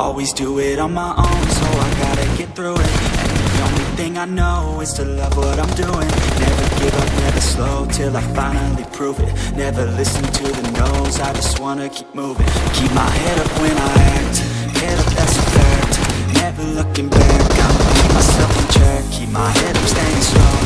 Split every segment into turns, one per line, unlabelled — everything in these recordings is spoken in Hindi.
always do it on my own, so I gotta get through it. And the only thing I know is to love what I'm doing. Never give up, never slow, till I finally prove it. Never listen to the no's, I just wanna keep moving. Keep my head up when I act, head up, that's a fact. Never looking back, I'ma keep myself in check. Keep my head up, staying strong,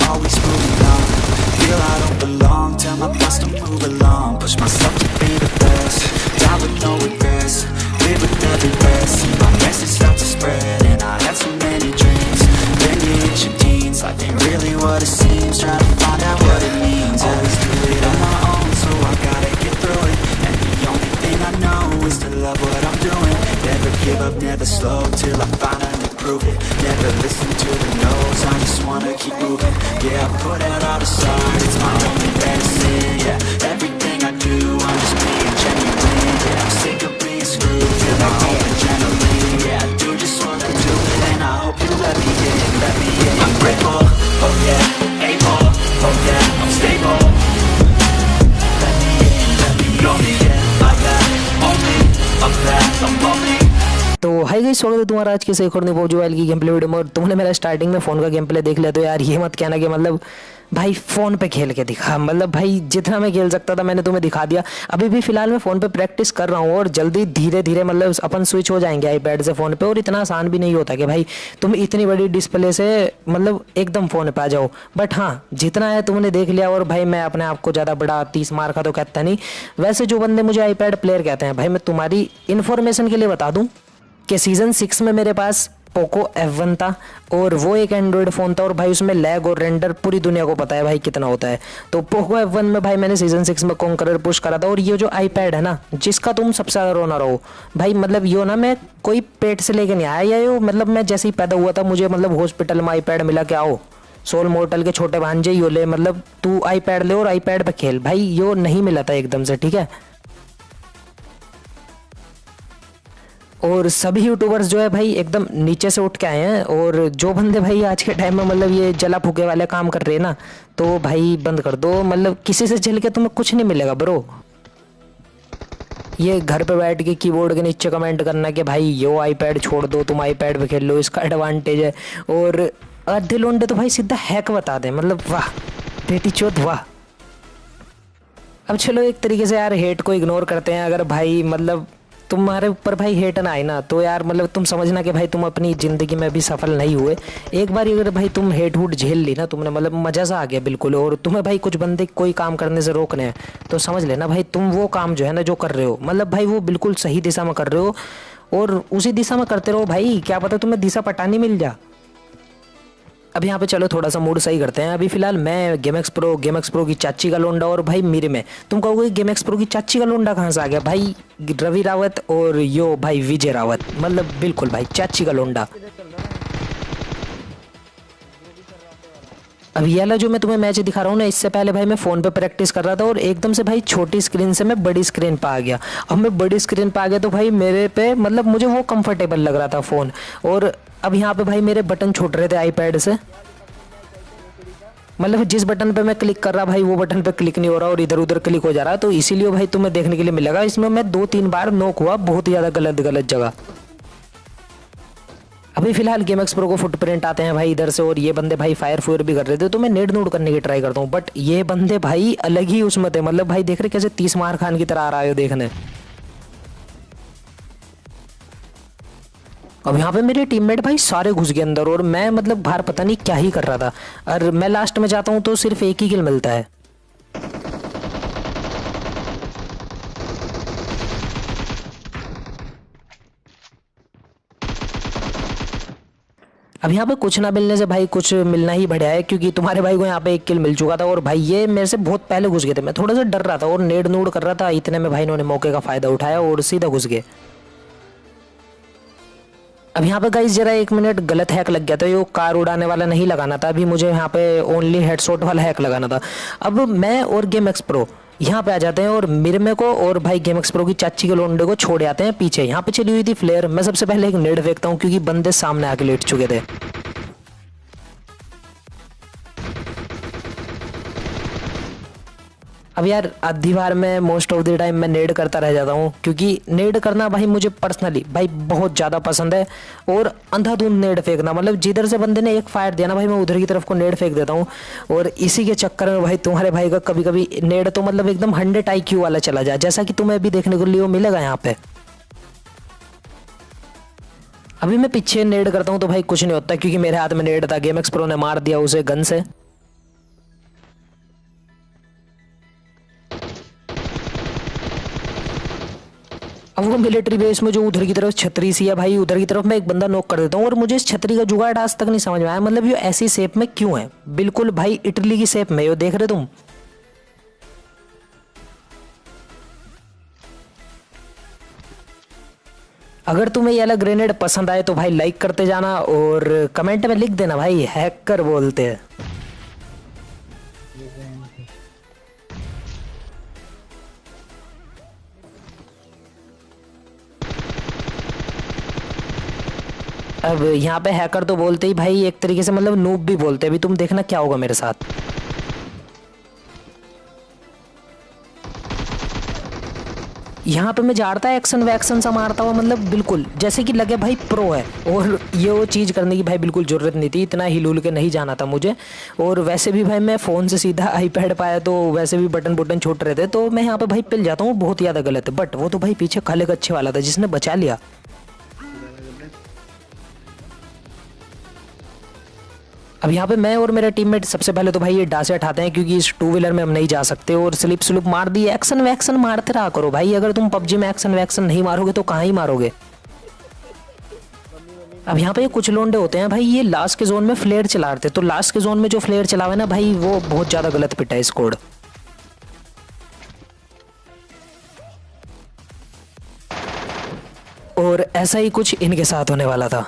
always moving on. Feel I don't belong, tell my thoughts to move along. Push myself to be the best, die with no regrets. Live with every breath, see my message start to spread. And I had so many dreams, then you hit your teens. Life ain't really what it seems, try to find out what it means. Always do it on my own, so I gotta get through it. And the only thing I know is to love what I'm doing. Never give up, never slow, till I finally prove it. Never listen to the no's, I just wanna keep moving. Yeah, I put out all the signs, it's my only medicine. Yeah, everything I do, I'm just being genuine. Yeah, I'm sick of being screwed, feel my own adrenaline. Yeah, I do just what I do, and I hope you let me in, let me in. I'm grateful, oh yeah, able, oh yeah, I'm stable. Let me in, I got only a path, I'm only.
तो हाय गाइस, स्वागत है तुम्हारा आज के एक और नई पबजी मोबाइल की गेम प्ले वीडियो में। और तुमने मेरा स्टार्टिंग में फ़ोन का गेम प्ले देख लिया तो यार ये मत कहना कि मतलब भाई फ़ोन पे खेल के दिखा। मतलब भाई जितना मैं खेल सकता था मैंने तुम्हें दिखा दिया। अभी भी फ़िलहाल मैं फ़ोन पे प्रैक्टिस कर रहा हूँ और जल्दी धीरे धीरे मतलब अपन स्विच हो जाएंगे आईपैड से फ़ोन पे। और इतना आसान भी नहीं होता कि भाई तुम इतनी बड़ी डिस्प्ले से मतलब एकदम फ़ोन पे आ जाओ। बट हाँ, जितना है तुमने देख लिया। और भाई मैं अपने आप को ज़्यादा बड़ा 30 मार का तो कहता नहीं। वैसे जो बंदे मुझे आईपैड प्लेयर कहते हैं, भाई मैं तुम्हारी इन्फॉर्मेशन के लिए बता दूँ कि सीज़न 6 में मेरे पास पोको F1 था और वो एक एंड्रॉयड फ़ोन था। और भाई उसमें लैग और रेंडर पूरी दुनिया को पता है भाई कितना होता है। तो पोको F1 में भाई मैंने सीज़न 6 में कॉन्करर पुश करा था। और ये जो आईपैड है ना, जिसका तुम सबसे ज़्यादा रोना रहो भाई, मतलब यो ना मैं कोई पेट से लेके नहीं आया यो, मतलब मैं जैसे ही पैदा हुआ था मुझे मतलब हॉस्पिटल में आईपैड मिला कि आओ सोल मोर्टल के छोटे भांजे यो ले, मतलब तू आईपैड ले और आईपैड पे खेल। भाई यो नहीं मिला था एकदम से, ठीक है। और सभी यूट्यूबर्स जो है भाई एकदम नीचे से उठ के आए हैं। और जो बंदे भाई आज के टाइम में मतलब ये जला फूके वाले काम कर रहे हैं ना, तो भाई बंद कर दो। मतलब किसी से जल के तुम्हें कुछ नहीं मिलेगा ब्रो। ये घर पे बैठ के कीबोर्ड के नीचे कमेंट करना कि भाई यो आईपैड छोड़ दो, तुम आईपैड पे खेल लो, इसका एडवांटेज है। और आधे लोंडे तो भाई सीधा हैक बता दें, मतलब वाह बेटी चोद वाह। अब चलो एक तरीके से यार हेट को इग्नोर करते हैं। अगर भाई मतलब तुम्हारे ऊपर भाई हेट ना आए ना, तो यार मतलब तुम समझना कि भाई तुम अपनी ज़िंदगी में भी सफल नहीं हुए। एक बार अगर भाई तुम हेट वूट झेल ली ना तुमने, मतलब मज़ा सा आ गया बिल्कुल। और तुम्हें भाई कुछ बंदे कोई काम करने से रोकने हैं तो समझ लेना भाई तुम वो काम जो है ना जो कर रहे हो, मतलब भाई वो बिल्कुल सही दिशा में कर रहे हो। और उसी दिशा में करते रहो भाई, क्या पता तुम्हें दिशा पटानी मिल जा। अब यहाँ पे चलो थोड़ा सा मूड सही करते हैं। अभी फिलहाल मैं गेमएक्स प्रो की चाची का लोंडा और भाई मेरे में तुम कहोगे गेमएक्स प्रो की चाची का लोंडा कहाँ से आ गया? भाई रवि रावत और यो भाई विजय रावत, मतलब बिल्कुल भाई चाची का लोंडा। अब ये वाला जो मैं तुम्हें मैच दिखा रहा हूँ ना, इससे पहले भाई मैं फ़ोन पे प्रैक्टिस कर रहा था और एकदम से भाई छोटी स्क्रीन से मैं बड़ी स्क्रीन पे आ गया। अब मैं बड़ी स्क्रीन पे आ गया तो भाई मेरे पे मतलब मुझे वो कंफर्टेबल लग रहा था फ़ोन। और अब यहाँ पे भाई मेरे बटन छूट रहे थे आईपैड से, मतलब जिस बटन पे मैं क्लिक कर रहा भाई वो बटन पे क्लिक नहीं हो रहा और इधर उधर क्लिक हो जा रहा। तो इसीलिए भाई तुम्हें देखने के लिए मिलेगा इसमें मैं 2-3 बार नॉक हुआ, बहुत ही ज़्यादा गलत जगह। अभी फिलहाल गेमएक्स प्रो को फुटप्रिंट आते हैं भाई इधर से। और ये बंदे भाई फायर फूयर भी कर रहे थे तो मैं नेड नोड करने की ट्राई करता हूँ। बट ये बंदे भाई अलग ही उसमें थे, मतलब भाई देख रहे कैसे 30 मार खान की तरह आ रहा है देखने। अब यहाँ पे मेरे टीममेट भाई सारे घुस गए अंदर और मैं मतलब बाहर पता नहीं क्या ही कर रहा था। और मैं लास्ट में जाता हूँ तो सिर्फ एक ही किल मिलता है। अब यहाँ पे कुछ ना मिलने से भाई कुछ मिलना ही बढ़िया है, क्योंकि तुम्हारे भाई को यहाँ पे एक किल मिल चुका था। और भाई ये मेरे से बहुत पहले घुस गए थे, मैं थोड़ा सा डर रहा था और नेड नूड कर रहा था। इतने में भाई इन्होंने मौके का फायदा उठाया और सीधा घुस गए। अब यहाँ पे गाइस जरा 1 मिनट गलत हैक लग गया था। ये कार उड़ाने वाला नहीं लगाना था, अभी मुझे यहाँ पे ओनली हेडशॉट वाला हैक लगाना था। अब मैं और गेमएक्स प्रो यहाँ पे आ जाते हैं और मिरमे को और भाई गेमएक्स प्रो की चाची के लोंडे को छोड़ आते हैं पीछे। यहाँ पे चली हुई थी फ्लेयर। मैं सबसे पहले एक नेड फेंकता हूँ क्योंकि बंदे सामने आके लेट चुके थे। अब यार आधी बार मैं मोस्ट ऑफ द टाइम मैं नेड करता रह जाता हूँ, क्योंकि नेड करना भाई मुझे पर्सनली भाई बहुत ज़्यादा पसंद है। और अंधाधुंध नेड फेंकना, मतलब जिधर से बंदे ने एक फायर दिया ना भाई, मैं उधर की तरफ को नेड फेंक देता हूँ। और इसी के चक्कर में भाई तुम्हारे भाई का कभी कभी नेड तो मतलब एकदम 100 IQ वाला चला जाए, जैसा कि तुम्हें अभी देखने को लिए मिलेगा यहाँ पे। अभी मैं पीछे नेड करता हूँ तो भाई कुछ नहीं होता, क्योंकि मेरे हाथ में नेड था, गेम एक्स प्रो ने मार दिया उसे गन से। अब वो मिलिट्री बेस में जो उधर की तरफ छतरी सी है भाई, उधर की तरफ मैं एक बंदा नॉक कर देता हूँ। और मुझे इस छतरी का जुगाड़ आज तक नहीं समझ में आया, मतलब ये ऐसी शेप में क्यों है, बिल्कुल भाई इटली की शेप में, ये देख रहे तुम। अगर तुम्हें ये वाला ग्रेनेड पसंद आए तो भाई लाइक करते जाना, और कमेंट में लिख देना भाई हैकर बोलते हैं। अब यहाँ पे हैकर तो बोलते ही भाई, एक तरीके से मतलब नूब भी बोलते हैं। अभी तुम देखना क्या होगा मेरे साथ। यहाँ पे मैं झाड़ता एक्शन वैक्शन सा मारता हुआ, मतलब बिल्कुल जैसे कि लगे भाई प्रो है। और ये वो चीज़ करने की भाई बिल्कुल ज़रूरत नहीं थी, इतना हिलुल के नहीं जाना था मुझे। और वैसे भी भाई मैं फ़ोन से सीधा आईपैड पाया, तो वैसे भी बटन बटन छोट रहे थे, तो मैं यहाँ पे भाई पिल जाता हूँ, बहुत ज़्यादा गलत है। बट वो तो भाई पीछे खाले का अच्छे वाला था जिसने बचा लिया। अब यहाँ पे मैं और मेरा टीममेट सबसे पहले तो भाई ये डासे उठाते हैं, क्योंकि इस 2 व्हीलर में हम नहीं जा सकते। और स्लिप स्लिप मार दी, एक्शन वैक्शन मारते रहा करो भाई। अगर तुम पबजी में एक्शन वैक्शन नहीं मारोगे तो कहाँ ही मारोगे। अब यहाँ पे कुछ लोंडे होते हैं भाई, ये लास्ट के जोन में फ्लेयर चला रहे थे, तो लास्ट के जोन में जो फ्लेयर चलावे ना भाई, वो बहुत ज़्यादा गलत पिटा है स्कोड। और ऐसा ही कुछ इनके साथ होने वाला था।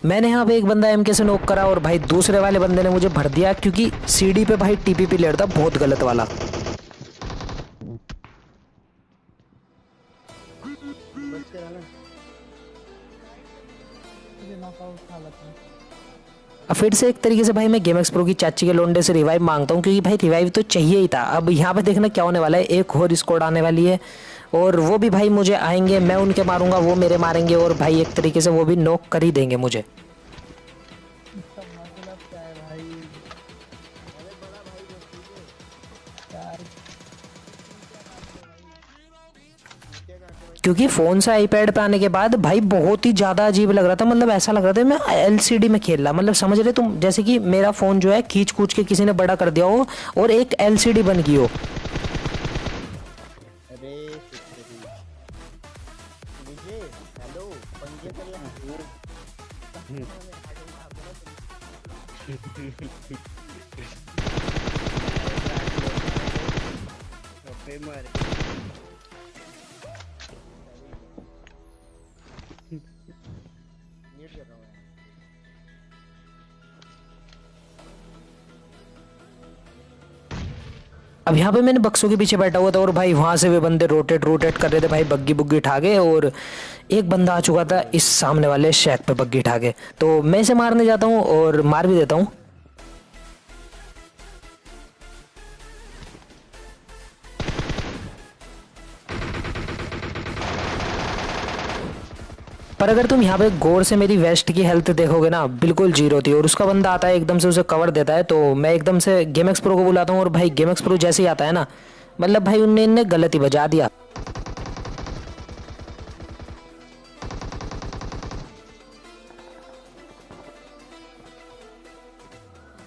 मैंने यहाँ पे एक बंदा एमके से नॉक करा, और भाई दूसरे वाले बंदे ने मुझे भर दिया, क्योंकि सीडी पे भाई टीपीपी लेट था बहुत गलत वाला। अब फिर से एक तरीके से भाई मैं गेम एक्स प्रो की चाची के लोंडे से रिवाइव मांगता हूँ, क्योंकि भाई रिवाइव तो चाहिए ही था। अब यहाँ पे देखना क्या होने वाला है, एक और स्क्वाड आने वाली है, और वो भी भाई मुझे आएंगे, मैं उनके मारूंगा, वो मेरे मारेंगे, और भाई एक तरीके से वो भी नॉक कर ही देंगे मुझे। क्योंकि फ़ोन से आईपैड पे आने के बाद भाई बहुत ही ज़्यादा अजीब लग रहा था, मतलब ऐसा लग रहा था मैं एलसीडी में खेल रहा, मतलब समझ रहे तुम, जैसे कि मेरा फ़ोन जो है खींच कूच के किसी ने बड़ा कर दिया हो और एक एलसीडी बन गई हो। अब यहाँ पे मैंने बक्सों के पीछे बैठा हुआ था, और भाई वहां से वे बंदे रोटेट रोटेट कर रहे थे भाई, बग्गी बुग्गी उठा के। और एक बंदा आ चुका था इस सामने वाले शैक पे बग्गी उठा के, तो मैं इसे मारने जाता हूँ और मार भी देता हूँ। पर अगर तुम यहाँ पे गौर से मेरी वेस्ट की हेल्थ देखोगे ना, बिल्कुल जीरो थी। और उसका बंदा आता है एकदम से उसे कवर देता है, तो मैं एकदम से गेम एक्स प्रो को बुलाता हूँ, और भाई गेम एक्स प्रो जैसे ही आता है ना, मतलब भाई उनने इन्हें गलत ही बजा दिया।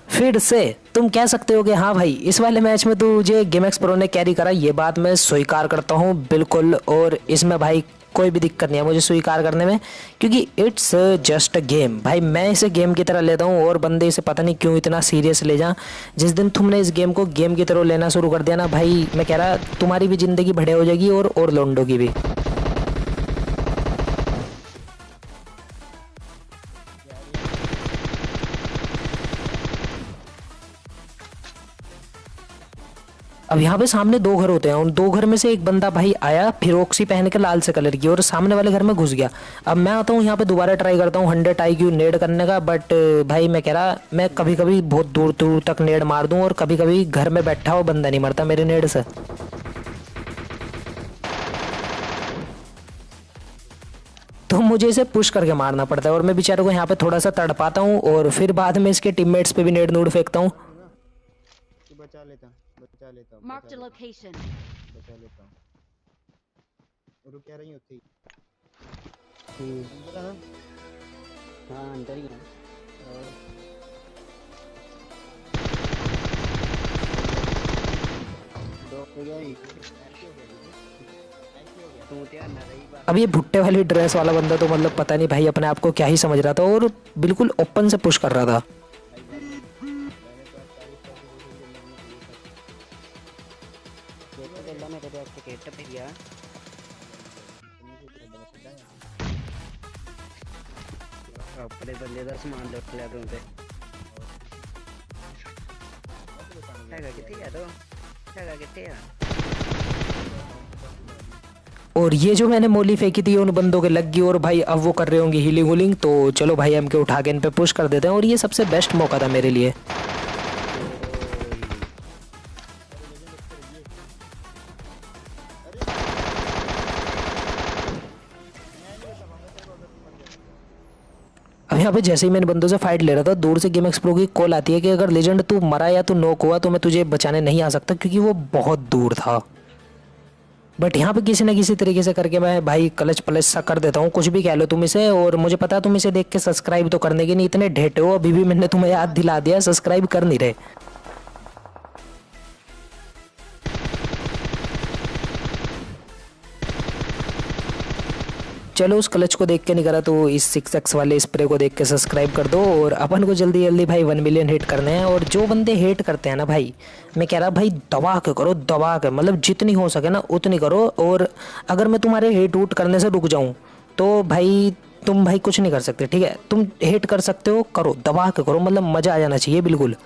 फिर से तुम कह सकते हो कि हाँ भाई इस वाले मैच में तुझे गेम एक्स प्रो ने कैरी करा, ये बात मैं स्वीकार करता हूँ बिल्कुल। और इसमें भाई कोई भी दिक्कत नहीं है मुझे स्वीकार करने में, क्योंकि इट्स जस्ट अ गेम। भाई मैं इसे गेम की तरह लेता हूँ, और बंदे इसे पता नहीं क्यों इतना सीरियस ले जा। जिस दिन तुमने इस गेम को गेम की तरह लेना शुरू कर दिया ना भाई, मैं कह रहा तुम्हारी भी ज़िंदगी बढ़िया हो जाएगी, और लोंडो की भी। अब यहाँ पे सामने दो घर होते हैं, उन दो घर में से एक बंदा भाई आया फिर ऑक्सी पहन के लाल से कलर की और सामने वाले घर में घुस गया। अब मैं आता हूँ यहाँ पे दोबारा ट्राई करता हूँ 100 IQ नेड करने का, बट भाई मैं कह रहा मैं कभी कभी बहुत दूर दूर तक नेड मार दूँ और कभी कभी घर में बैठा हुआ बंदा नहीं मरता मेरे नेड से। तो मुझे इसे पुश करके मारना पड़ता है और मैं बेचारे को यहाँ पे थोड़ा सा तड़पाता हूँ और फिर बाद में इसके टीममेट्स पे भी नेड नूड फेंकता हूँ।
बचा लेता हूँ
Marked a location.
बचा लेता हूँ। रुक क्या रही होती
हाँ अंदर ही है।
अब ये भुट्टे वाली ड्रेस वाला बंदा तो मतलब पता नहीं भाई अपने आप को क्या ही समझ रहा था और बिल्कुल ओपन से पुश कर रहा था।
अपने बंदे का समान लुट लिया तुमसे।
और ये जो मैंने मोली फेंकी थी उन बंदों के लग गई और भाई अब वो कर रहे होंगे हीलिंग वूलिंग, तो चलो भाई एम के उठा के इन पे पुश कर देते हैं और ये सबसे बेस्ट मौका था मेरे लिए। अब यहाँ पे जैसे ही मैंने बंदों से फाइट ले रहा था दूर से गेम एक्सप्रो की कॉल आती है कि अगर लेजेंड तू मरा या तू नॉक हुआ तो मैं तुझे बचाने नहीं आ सकता क्योंकि वो बहुत दूर था। बट यहाँ पे किसी न किसी तरीके से करके मैं भाई क्लच प्लच सा कर देता हूँ, कुछ भी कह लो तुम इसे। और मुझे पता है तुम इसे देख के सब्सक्राइब तो करने के नहीं इतने ढेटे हो, अभी भी मैंने तुम्हें याद दिला दिया, सब्सक्राइब कर नहीं रहे। चलो उस क्लच को देख के नहीं करा तो इस 6x वाले स्प्रे को देख के सब्सक्राइब कर दो। और अपन को जल्दी जल्दी भाई 1 मिलियन हिट करने हैं। और जो बंदे हेट करते हैं ना भाई, मैं कह रहा भाई दबा के करो, दबा के मतलब जितनी हो सके ना उतनी करो। और अगर मैं तुम्हारे हेट वूट करने से रुक जाऊं तो भाई तुम भाई कुछ नहीं कर सकते, ठीक है। तुम हेट कर सकते हो, करो, दबा के करो, मतलब मज़ा आ जाना चाहिए बिल्कुल।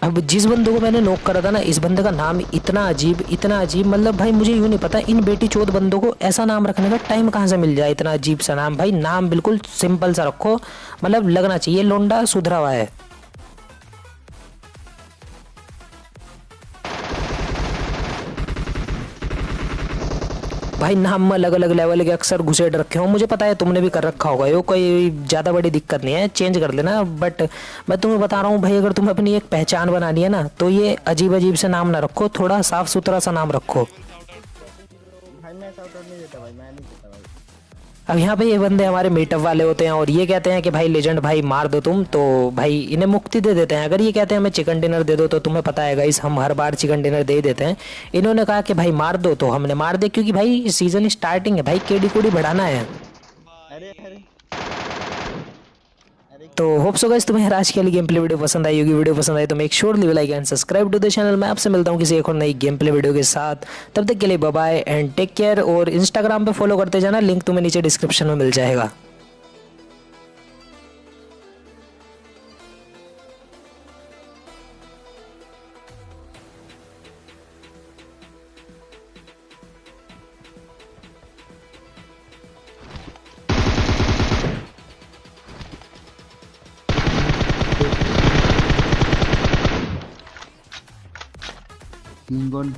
अब जिस बंदे को मैंने नॉक करा था ना, इस बंदे का नाम इतना अजीब, मतलब भाई मुझे यूँ नहीं पता इन बेटी चोद बंदों को ऐसा नाम रखने का टाइम कहाँ से मिल जाए। इतना अजीब सा नाम भाई, नाम बिल्कुल सिंपल सा रखो, मतलब लगना चाहिए लोंडा सुधरा हुआ है। भाई नाम में अलग अलग लेवल के अक्सर घुसेड़ रखे हो, मुझे पता है तुमने भी कर रखा होगा, ये कोई ज़्यादा बड़ी दिक्कत नहीं है, चेंज कर लेना। बट मैं तुम्हें बता रहा हूँ भाई, अगर तुम्हें अपनी एक पहचान बनानी है ना तो ये अजीब अजीब से नाम ना रखो, थोड़ा साफ सुथरा सा नाम रखो।
भाई मैं शाउट आउट नहीं देता भाई, मैं नहीं देता भाई।
अब यहाँ पे ये बंदे हमारे मीटअप वाले होते हैं और ये कहते हैं कि भाई लेजेंड भाई मार दो तुम, तो भाई इन्हें मुक्ति दे देते हैं। अगर ये कहते हैं हमें चिकन डिनर दे दो तो तुम्हें पता है गाइस हम हर बार चिकन डिनर दे ही देते हैं। इन्होंने कहा कि भाई मार दो तो हमने मार दे, क्योंकि भाई सीजन स्टार्टिंग है भाई, केडी कोडी बढ़ाना है।
अरे
तो होप सो गाइस तुम्हें आज के लिए गेम प्ले वीडियो पसंद आई होगी। वीडियो पसंद आई तो make sure leave like and subscribe to the channel. मैं आपसे मिलता हूँ किसी एक और नई गेम प्ले वीडियो के साथ, तब तक के लिए bye bye and take care. और इंस्टाग्राम पे फॉलो करते जाना, लिंक तुम्हें नीचे डिस्क्रिप्शन में मिल जाएगा।
तीन गोल